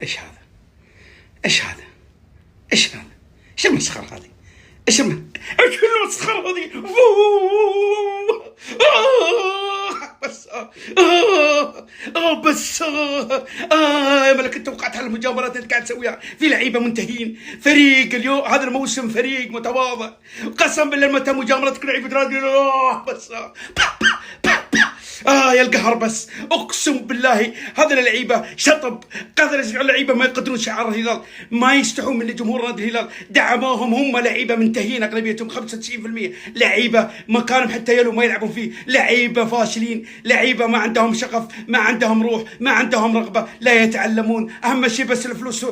ايش هذا؟ ايش هذا؟ ايش هذا؟ ايش المسخرة هذه؟ ايش المسخرة هذه؟ بس بس يا ملك، انت وقعت على المجاملات اللي قاعد تسويها في لعيبه منتهين. فريق اليوم هذا الموسم فريق متواضع، قسم بالله متى مجاملتك لعيبه نادي بس يا القهر. بس اقسم بالله هذول اللعيبه شطب، قدر اللعيبه ما يقدرون شعار الهلال، ما يستحون من جمهور نادي الهلال، دعموهم. هم لعيبه منتهين اغلبيتهم 95% لعيبه مكانهم حتى يلو ما يلعبون فيه، لعيبه فاشلين، لعيبه ما عندهم شغف، ما عندهم روح، ما عندهم رغبه، لا يتعلمون، اهم شيء بس الفلوس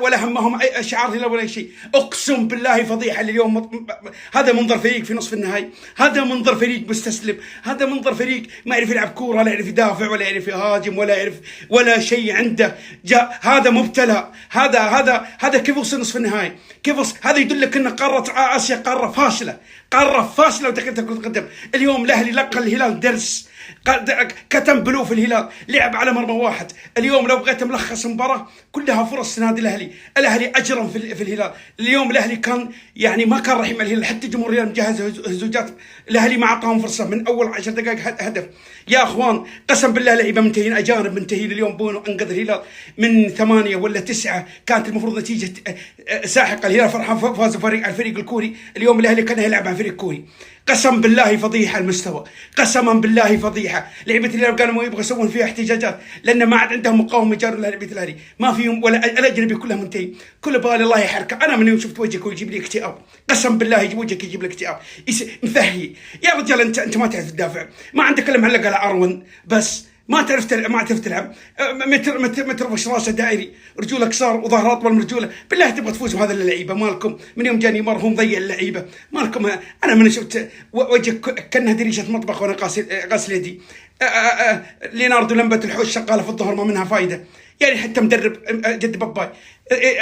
ولا همهم شعار الهلال ولا شيء. اقسم بالله فضيحه اليوم. هذا منظر فريق في نصف النهائي، هذا منظر فريق مستسلم، هذا منظر فريق ما يعرف يلعب كوره، لا يعرف يدافع ولا يعرف يهاجم ولا يعرف ولا شيء عنده. هذا مبتلى، هذا كيف وصل نصف النهائي؟ هذا يدلك ان قاره اسيا قاره فاشله، قاره فاشله وتقدم. اليوم الاهلي لقى الهلال درس، كتم بلوف في الهلال، لعب على مرمى واحد. اليوم لو بغيت ملخص المباراه كلها فرص نادي الاهلي اجرم في الهلال. اليوم الاهلي كان يعني ما كان رحيم الهلال، حتى جمهور الهلال مجهز هزوجات، الاهلي ما اعطاهم فرصه من اول 10 دقائق هدف. يا اخوان قسم بالله لعيبه منتهين، اجانب منتهين. اليوم بونو انقذ الهلال من 8 ولا 9، كانت المفروض نتيجه ساحقه. الهلال فرحان فاز على الفريق الكوري، اليوم الاهلي كان يلعب مع فريق كوري. قسم بالله فضيحه المستوى، قسما بالله فضيحه. لعيبه الهلال قالوا يبغوا يسوون فيها احتجاجات لان ما عاد عندهم مقاومه يجاروا لعيبه الاهلي، ما فيهم ولا الاجنبي كلهم منتهين، كل بالي الله يحركه. انا من يوم شفت وجهك ويجيب لي اكتئاب، قسم بالله يجيب وجهك يجيب لي اكتئاب، مثهي. يا رجال انت ما تعرف تدافع، ما عندك الا معلق على اروين بس، ما تعرف تلعب. متر وش راسه دائري، رجوله قصار وظهر اطول من رجوله. بالله تبغى تفوز بهذا اللعيبه مالكم؟ من يوم جاني مره مضيع اللعيبه مالكم. انا من شفت وجهك كانها دريشه مطبخ وانا غاسل يدي. ليناردو لمبه الحوش شغاله في الظهر ما منها فايده، يعني حتى مدرب جد باباي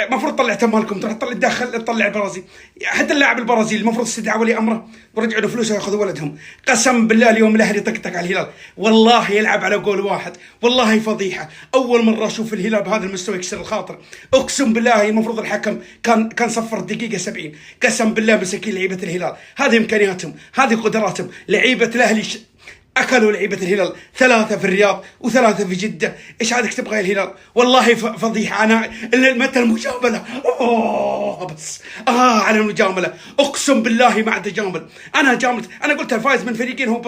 المفروض طلعته مالكم، تروح تطلع البرازيل. حتى اللاعب البرازيلي المفروض استدعى ولي امره ورجعوا له فلوسه وياخذوا ولدهم. قسم بالله اليوم الاهلي طقطق على الهلال، والله يلعب على جول واحد، والله فضيحه. اول مره اشوف الهلال بهذا المستوى يكسر الخاطر. اقسم بالله المفروض الحكم كان صفر الدقيقه 70. قسم بالله مساكين لعيبه الهلال، هذه امكانياتهم، هذه قدراتهم. لعيبه الاهلي اكلوا لعيبه الهلال 3 في الرياض و3 في جده. ايش عادك تبغى يا الهلال؟ والله فضيحه. انا متى المجامله؟ بس على المجامله، اقسم بالله ما عاد اجامل. انا جاملت، انا قلت الفايز من فريقين هو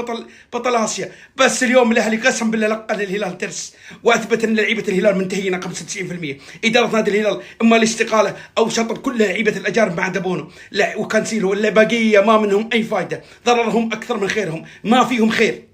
بطل اسيا، بس اليوم الاهلي قسم بالله لقى للهلال درس، واثبت ان لعيبه الهلال منتهين 95%. اداره نادي الهلال اما الاستقاله او شطب كل لعيبه الاجانب ما عدا بونو وكانسيلو، ولا بقيه ما منهم اي فائده، ضررهم اكثر من خيرهم، ما فيهم خير.